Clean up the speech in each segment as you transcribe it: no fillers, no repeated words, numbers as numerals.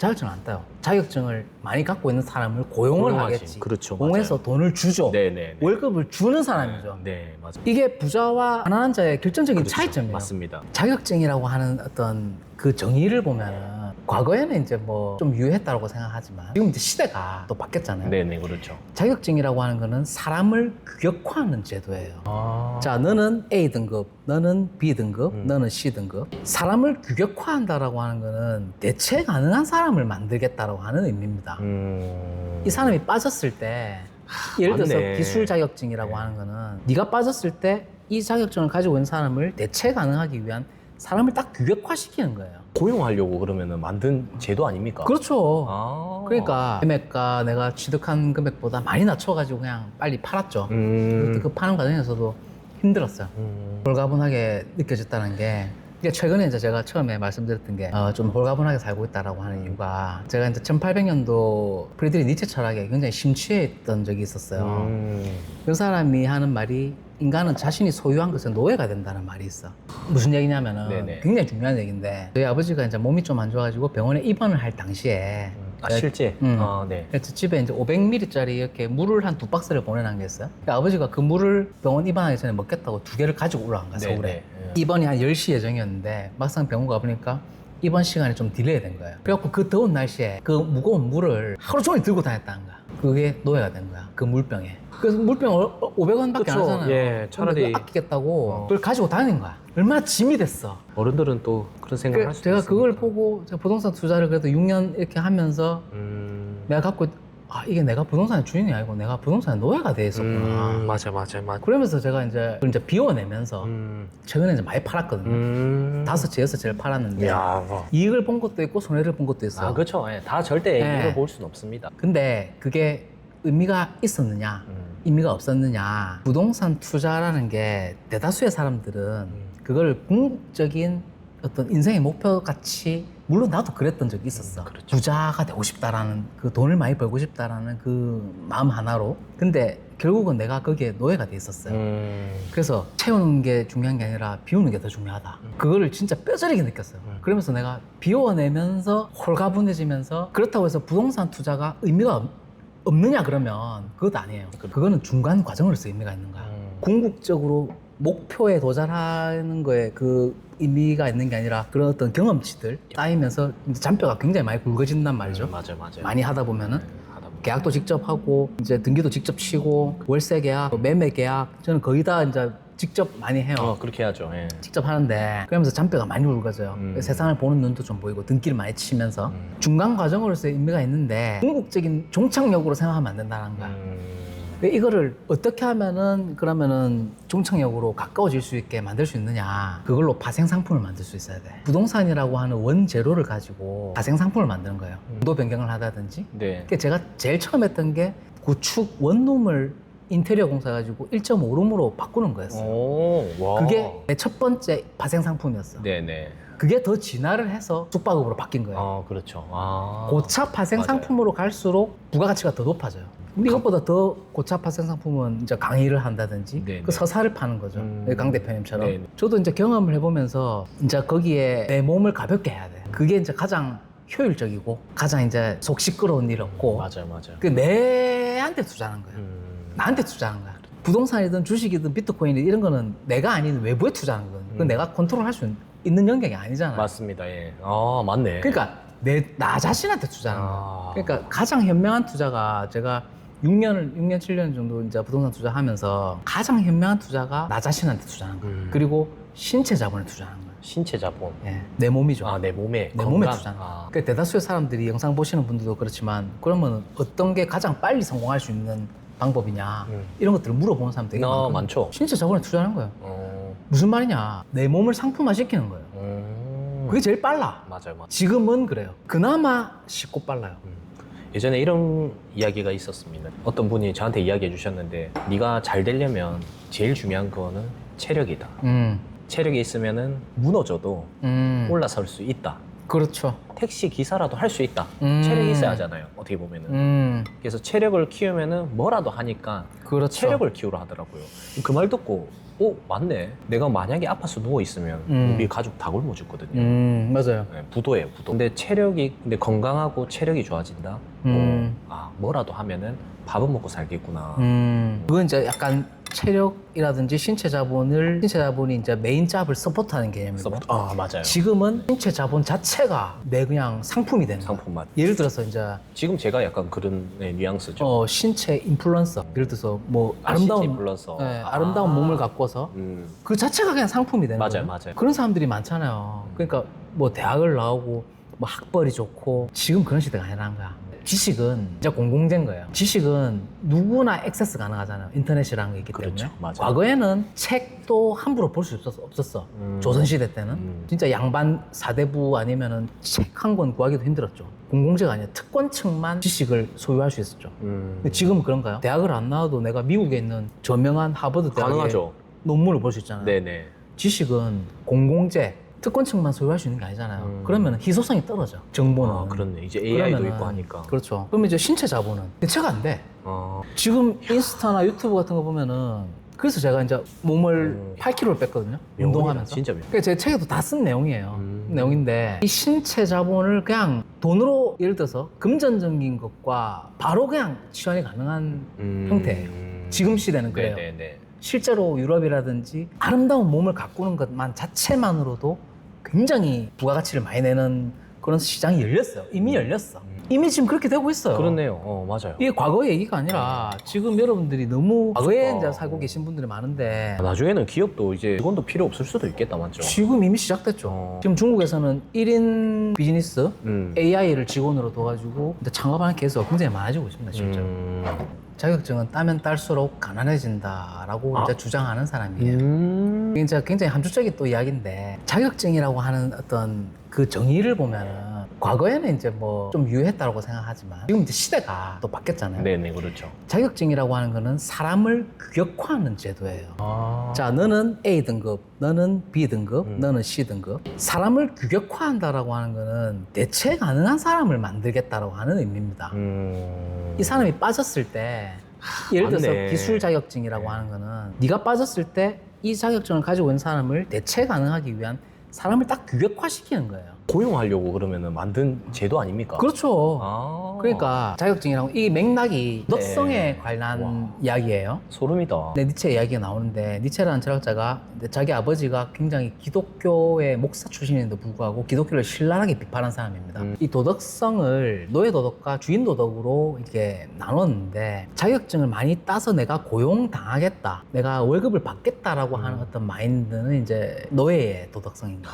자격증을 안 따요. 자격증을 많이 갖고 있는 사람을 고용을 고용하지. 하겠지. 그렇죠, 고용해서 맞아요. 돈을 주죠. 네네. 월급을 주는 사람이죠. 네, 맞아요. 이게 부자와 가난한 자의 결정적인 그렇죠. 차이점이에요. 맞습니다. 자격증이라고 하는 어떤 그 정의를 보면은 과거에는 이제 뭐 좀 유효했다고 생각하지만 지금 이제 시대가 또 바뀌었잖아요. 네네, 그렇죠. 자격증이라고 하는 거는 사람을 규격화하는 제도예요. 아. 자, 너는 A 등급, 너는 B 등급, 너는 C 등급. 사람을 규격화한다라고 하는 거는 대체 가능한 사람을 만들겠다라고 하는 의미입니다. 이 사람이 빠졌을 때 예를 들어서 맞네. 기술 자격증이라고 하는 거는 네가 빠졌을 때 이 자격증을 가지고 있는 사람을 대체 가능하기 위한 사람을 딱 규격화시키는 거예요. 고용하려고 그러면은 만든 제도 아닙니까? 그렇죠. 아. 그러니까 금액가 내가 취득한 금액보다 많이 낮춰가지고 그냥 빨리 팔았죠. 그 파는 과정에서도 힘들었어요. 홀가분하게 느껴졌다는 게 이게 최근에 이제 제가 처음에 말씀드렸던 게 좀 홀가분하게 살고 있다라고 하는 이유가 제가 이제 1800년도 프리드리 니체 철학에 굉장히 심취했던 적이 있었어요. 그 사람이 하는 말이 인간은 자신이 소유한 것에 노예가 된다는 말이 있어. 무슨 얘기냐면은 네네. 굉장히 중요한 얘기인데 저희 아버지가 이제 몸이 좀 안 좋아가지고 병원에 입원을 할 당시에 실제? 음. 네. 그래서 집에 이제 500ml짜리 이렇게 물을 한 2박스를 보내놓은 게 있어요. 그러니까 아버지가 그 물을 병원 입원하기 전에 먹겠다고 2개를 가지고 올라간 거야, 서울에. 네네. 입원이 한 10시 예정이었는데 막상 병원 가보니까 입원 시간이 좀 딜레이 된 거예요. 그래갖고 그 더운 날씨에 그 무거운 물을 하루 종일 들고 다녔다는 거야. 그게 노예가 된 거야, 그 물병에. 그래서 물병 500원밖에 안 그쵸. 하잖아요. 예, 차라리- 근데 그걸 아끼겠다고 그걸 가지고 다니는 거야. 얼마나 짐이 됐어. 어른들은 또 그런 생각을 할 수도 제가 있으니까. 그걸 보고 제가 부동산 투자를 그래도 6년 이렇게 하면서 내가 갖고 이게 내가 부동산의 주인이 아니고 내가 부동산의 노예가 돼 있었구나. 맞아. 그러면서 제가 이제 그걸 이제 비워내면서 최근에 이제 많이 팔았거든요. 5채, 6채를 팔았는데 야, 뭐. 이익을 본 것도 있고 손해를 본 것도 있어요. 아, 그렇죠. 예, 다 절대 네. 이걸 볼 수는 없습니다. 근데 그게 의미가 있었느냐, 의미가 없었느냐. 부동산 투자라는 게 대다수의 사람들은 그걸 궁극적인 어떤 인생의 목표 같이, 물론 나도 그랬던 적이 있었어. 그렇죠. 부자가 되고 싶다라는, 그 돈을 많이 벌고 싶다라는 그 마음 하나로. 근데 결국은 내가 거기에 노예가 돼 있었어요. 그래서 채우는 게 중요한 게 아니라 비우는 게 더 중요하다. 그거를 진짜 뼈저리게 느꼈어요. 그러면서 내가 비워내면서 홀가분해지면서, 그렇다고 해서 부동산 투자가 의미가 없느냐 그러면 그것도 아니에요. 그거는 중간 과정으로서 의미가 있는 거야. 궁극적으로 목표에 도달하는 거에 그 의미가 있는 게 아니라 그런 어떤 경험치들 쌓이면서 이제 잔뼈가 굉장히 많이 굵어진단 말이죠. 맞아요. 많이 하다 보면은 하다 보면. 계약도 직접 하고 이제 등기도 직접 치고 월세 계약, 매매 계약, 저는 거의 다 이제 직접 많이 해요. 그렇게 해야죠. 예. 직접 하는데 그러면서 잔뼈가 많이 굵어져요. 세상을 보는 눈도 좀 보이고 등기를 많이 치면서 중간 과정으로서의 의미가 있는데 궁극적인 종착역으로 생각하면 안 된다는 거야. 근데 이거를 어떻게 하면은 그러면은 종착역으로 가까워질 수 있게 만들 수 있느냐, 그걸로 파생 상품을 만들 수 있어야 돼. 부동산이라고 하는 원재료를 가지고 파생 상품을 만드는 거예요. 용도 변경을 하다든지. 네. 그러니까 제가 제일 처음 했던 게 구축 원룸을 인테리어 공사 가지고 1.5룸으로 바꾸는 거였어요. 오, 와. 그게 내 첫 번째 파생 상품이었어. 네네. 그게 더 진화를 해서 숙박업으로 바뀐 거예요. 그렇죠. 고차 파생 맞아요. 상품으로 갈수록 부가가치가 더 높아져요. 근데 이것보다 더 고차 파생 상품은 이제 강의를 한다든지 네네. 그 서사를 파는 거죠. 강 대표님처럼. 네네. 저도 이제 경험을 해보면서 이제 거기에 내 몸을 가볍게 해야 돼. 그게 이제 가장 효율적이고 가장 이제 속 시끄러운 일 없고 맞아요. 그 내한테 투자하는 거예요. 나한테 투자하는 거야. 부동산이든 주식이든 비트코인이든 이런 거는 내가 아닌 외부에 투자하는 거거든. 그건 내가 컨트롤할 수 있는 영역이 아니잖아. 맞습니다. 예. 맞네. 그러니까 나 자신한테 투자하는 거야. 아. 그러니까 가장 현명한 투자가, 제가 6년, 7년 정도 이제 부동산 투자하면서 가장 현명한 투자가 나 자신한테 투자하는 거야. 그리고 신체 자본에 투자하는 거야. 신체 자본. 예, 내 몸이죠. 내 몸에. 내 건강. 몸에 투자하는 거야. 그러니까 대다수의 사람들이 영상 보시는 분들도 그렇지만, 그러면 어떤 게 가장 빨리 성공할 수 있는 방법이냐, 이런 것들을 물어보는 사람들 되게 많거든요. 많죠. 신체 자본에 투자하는 거예요. 무슨 말이냐, 내 몸을 상품화 시키는 거예요. 그게 제일 빨라. 맞아요. 지금은 그래요. 그나마 쉽고 빨라요. 예전에 이런 이야기가 있었습니다. 어떤 분이 저한테 이야기해 주셨는데, 네가 잘 되려면 제일 중요한 거는 체력이다. 체력이 있으면은 무너져도 올라설 수 있다. 그렇죠. 택시 기사라도 할 수 있다. 체력이 있어야 하잖아요. 어떻게 보면은. 그래서 체력을 키우면은 뭐라도 하니까 그렇죠. 체력을 키우라 하더라고요. 그 말 듣고 맞네. 내가 만약에 아파서 누워 있으면 우리 가족 다 굶어 죽거든요. 맞아요. 네, 부도예요, 부도. 근데 건강하고 체력이 좋아진다. 뭐라도 하면은 밥은 먹고 살겠구나. 그건 이제 약간 체력이라든지 신체 자본이 이제 메인 잡을 서포트하는 개념이고. 맞아요. 지금은 신체 자본 자체가 내 그냥 상품이 되는 거야. 상품 맞. 예를 들어서 이제 지금 제가 약간 그런 뉘앙스죠. 신체 인플루언서. 예를 들어서 뭐 신체 아름다운 인플루언서. 아름다운 몸을 갖고서 그 자체가 그냥 상품이 되는 거예요. 맞아요. 그런 사람들이 많잖아요. 그러니까 뭐 대학을 나오고 뭐 학벌이 좋고 지금 그런 시대가 아니라는 거야. 지식은 이제 공공재인 거예요. 지식은 누구나 액세스 가능하잖아요. 인터넷이라는 게 있기 때문에. 그렇죠. 맞아요. 과거에는 책도 함부로 볼 수 없었어. 조선시대 때는. 진짜 양반 사대부 아니면은 책 한 권 구하기도 힘들었죠. 공공재가 아니라 특권층만 지식을 소유할 수 있었죠. 근데 지금은 그런가요? 대학을 안 나와도 내가 미국에 있는 저명한 하버드 대학의 가능하죠. 논문을 볼 수 있잖아요. 네네. 지식은 공공재, 특권층만 소유할 수 있는 게 아니잖아요. 그러면 희소성이 떨어져. 정보는. 그렇네. 이제 AI도 그러면은, 있고 하니까. 그렇죠. 그럼 이제 신체 자본은 대체가 안 돼. 지금 인스타나 유튜브 같은 거 보면은 그래서 제가 이제 몸을 8kg를 뺐거든요. 운동하면서. 진짜 명. 그러니까 제 책에도 다 쓴 내용이에요. 내용인데 이 신체 자본을 그냥 돈으로 예를 들어서 금전적인 것과 바로 그냥 치환이 가능한 형태예요. 지금 시대는 그래요. 네네네. 실제로 유럽이라든지 아름다운 몸을 가꾸는 것만 자체만으로도 굉장히 부가가치를 많이 내는 그런 시장이 열렸어요. 이미 열렸어. 이미 지금 그렇게 되고 있어요. 그렇네요. 맞아요. 이게 과거의 얘기가 아니라 지금 여러분들이 너무 과거에 아. 이제 살고 계신 분들이 많은데 나중에는 기업도 이제 직원도 필요 없을 수도 있겠다, 맞죠? 지금 이미 시작됐죠. 지금 중국에서는 1인 비즈니스 AI를 직원으로 둬가지고 이제 창업하는 케이스가 굉장히 많아지고 있습니다, 실제로. 자격증은 따면 딸수록 가난해진다라고 이제 주장하는 사람이에요. 이게 이제 굉장히 함축적인 또 이야기인데 자격증이라고 하는 어떤 그 정의를 보면은 과거에는 이제 뭐 좀 유효했다고 생각하지만 지금 이제 시대가 또 바뀌었잖아요. 네네, 그렇죠. 자격증이라고 하는 거는 사람을 규격화하는 제도예요. 자, 너는 A 등급, 너는 B 등급, 너는 C 등급. 사람을 규격화한다라고 하는 거는 대체 가능한 사람을 만들겠다라고 하는 의미입니다. 이 사람이 빠졌을 때 예를 들어서 맞네. 기술 자격증이라고 하는 거는 네가 빠졌을 때 이 자격증을 가지고 있는 사람을 대체 가능하기 위한 사람을 딱 규격화시키는 거예요. 고용하려고 그러면은 만든 제도 아닙니까? 그렇죠. 그러니까 자격증이라고 이 맥락이 도덕성에 관한 와. 이야기예요. 소름이다. 네, 니체 이야기가 나오는데 니체라는 철학자가 자기 아버지가 굉장히 기독교의 목사 출신인데도 불구하고 기독교를 신랄하게 비판한 사람입니다. 이 도덕성을 노예 도덕과 주인 도덕으로 이렇게 나눴는데 자격증을 많이 따서 내가 고용당하겠다, 내가 월급을 받겠다라고 하는 어떤 마인드는 이제 노예의 도덕성인가.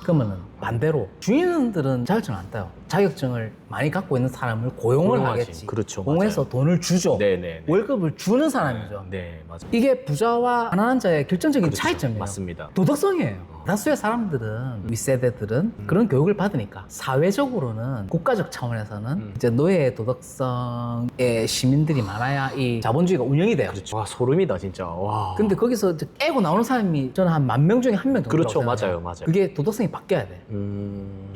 그러면은 반대로 주인들은 자격증을 안 따요. 자격증을 많이 갖고 있는 사람을 고용을 고용하지. 하겠지. 그렇죠, 고용해서 돈을 주죠. 네네. 월급을 주는 사람이죠. 네, 맞아요. 이게 부자와 가난한 자의 결정적인 그렇죠. 차이점이에요. 맞습니다. 도덕성이에요. 다수의 사람들은 윗세대들은 그런 교육을 받으니까 사회적으로는 국가적 차원에서는 이제 노예의 도덕성의 시민들이 많아야 이 자본주의가 운영이 돼요. 그렇죠. 와, 소름이다, 진짜. 와. 근데 거기서 이제 깨고 나오는 사람이 저는 한 10,000명 중에 1명 정도. 그렇죠, 맞아요. 그게 도덕성이 바뀌어야 돼.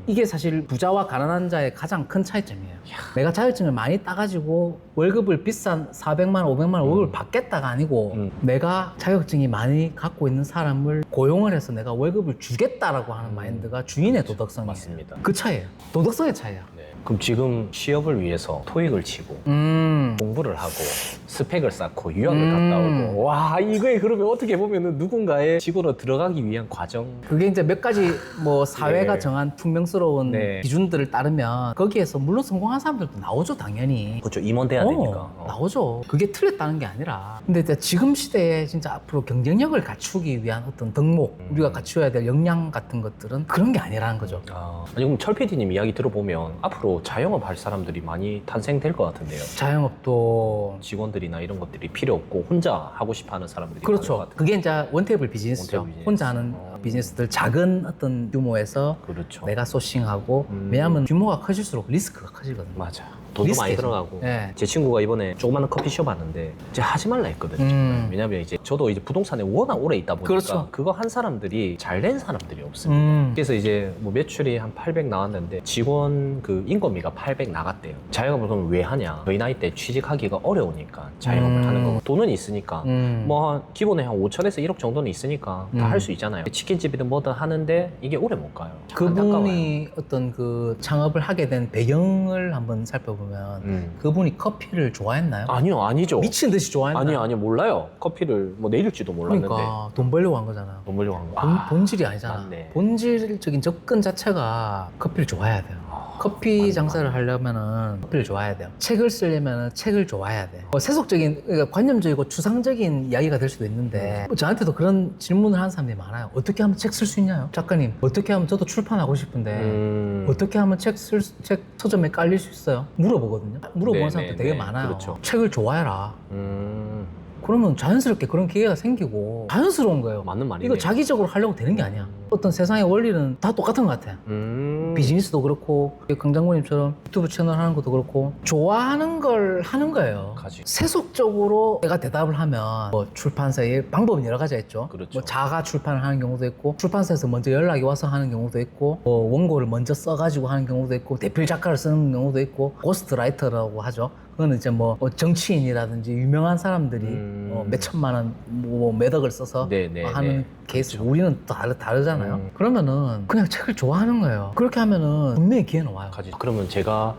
이게 사실 부자와 가난한 자의 가장 큰 차이점이에요. 내가 자격증을 많이 따가지고 월급을 비싼 400만 원, 500만 원 월급을 받겠다가 아니고 내가 자격증이 많이 갖고 있는 사람을 고용을 해서 내가 월급을 주겠다라고 하는 마인드가 주인의 도덕성이에요. 맞습니다. 그 차이예요. 도덕성의 차이야. 네. 그럼 지금 취업을 위해서 토익을 치고 공부를 하고 스펙을 쌓고 유학을 갔다 오고 와, 이거에 그러면 어떻게 보면은 누군가의 직원으로 들어가기 위한 과정. 그게 이제 몇 가지 뭐 사회가 네. 정한 투명스러운 네. 기준들을 따르면 거기에서 물론 성공한 사람들도 나오죠, 당연히. 그렇죠. 임원돼야 되니까. 나오죠. 그게 틀렸다는 게 아니라. 근데 이제 지금 시대에 진짜 앞으로 경쟁력을 갖추기 위한 어떤 덕목, 우리가 갖추어야 될 역량 같은 것들은 그런 게 아니라는 거죠. 아니, 그럼 철 PD님 이야기 들어보면 앞으로 자영업 할 사람들이 많이 탄생될 것 같은데요. 자영업도 직원들이나 이런 것들이 필요 없고 혼자 하고 싶어 하는 사람들이 많을 것 그렇죠. 같아요. 그게 이제 원테이블 비즈니스죠. 원테이블 비즈니스. 혼자 하는 비즈니스들 작은 어떤 규모에서 그렇죠. 내가 소싱하고 왜냐하면 규모가 커질수록 리스크가 커지거든요. 맞아. 돈도 많이 리스크죠. 들어가고. 네. 제 친구가 이번에 조그마한 커피숍 하는데 이제 하지 말라 했거든요. 왜냐면 이제 저도 이제 부동산에 워낙 오래 있다 보니까 그렇죠. 그거 한 사람들이 잘 된 사람들이 없습니다. 그래서 이제 뭐 매출이 한 800 나왔는데 직원 그 인건비 인건비가 800 나갔대요. 자영업을 그럼 왜 하냐? 저희 나이 때 취직하기가 어려우니까 자영업을 하는 거고 돈은 있으니까 뭐 기본에 한 5천에서 1억 정도는 있으니까 다 할 수 있잖아요. 치킨집이든 뭐든 하는데 이게 오래 못 가요. 그분이 어떤 그 창업을 하게 된 배경을 한번 살펴보면 그분이 커피를 좋아했나요? 아니요, 아니죠. 미친 듯이 좋아했나요? 아니요, 몰라요. 커피를 뭐 내릴지도 몰랐는데. 그러니까 돈 벌려고 한 거잖아요. 돈 벌려고 한 거. 본질이 아니잖아. 맞네. 본질적인 접근 자체가 커피를 좋아해야 돼요. 커피 맞네, 장사를 하려면은 커피를 좋아해야 돼요. 책을 쓰려면은 책을 좋아해야 돼요. 세속적인, 그러니까 관념적이고 추상적인 이야기가 될 수도 있는데 뭐 저한테도 그런 질문을 하는 사람들이 많아요. 어떻게 하면 책 쓸 수 있냐요? 작가님, 어떻게 하면 저도 출판하고 싶은데 어떻게 하면 책 서점에 깔릴 수 있어요? 물어보거든요. 물어보는 네, 사람들 네, 되게 네. 많아요. 그렇죠. 책을 좋아해라. 그러면 자연스럽게 그런 기회가 생기고 자연스러운 거예요. 맞는 말이네요. 이거 자기적으로 하려고 되는 게 아니야. 어떤 세상의 원리는 다 똑같은 것 같아. 비즈니스도 그렇고 강장군님처럼 유튜브 채널 하는 것도 그렇고 좋아하는 걸 하는 거예요. 가지. 세속적으로 내가 대답을 하면 뭐 출판사의 방법은 여러 가지가 있죠. 그렇죠. 뭐 자가 출판을 하는 경우도 있고 출판사에서 먼저 연락이 와서 하는 경우도 있고 뭐 원고를 먼저 써가지고 하는 경우도 있고 대필 작가를 쓰는 경우도 있고 고스트라이터라고 하죠. 그거는 이제 뭐 정치인이라든지 유명한 사람들이 몇 천만 원, 뭐 몇 억을 써서 네, 네, 하는 네. 케이스. 그렇죠. 우리는 또 다르잖아요. 그러면은 그냥 책을 좋아하는 거예요. 그렇게 하면은 분명히 기회는 와요. 가지. 그러면 제가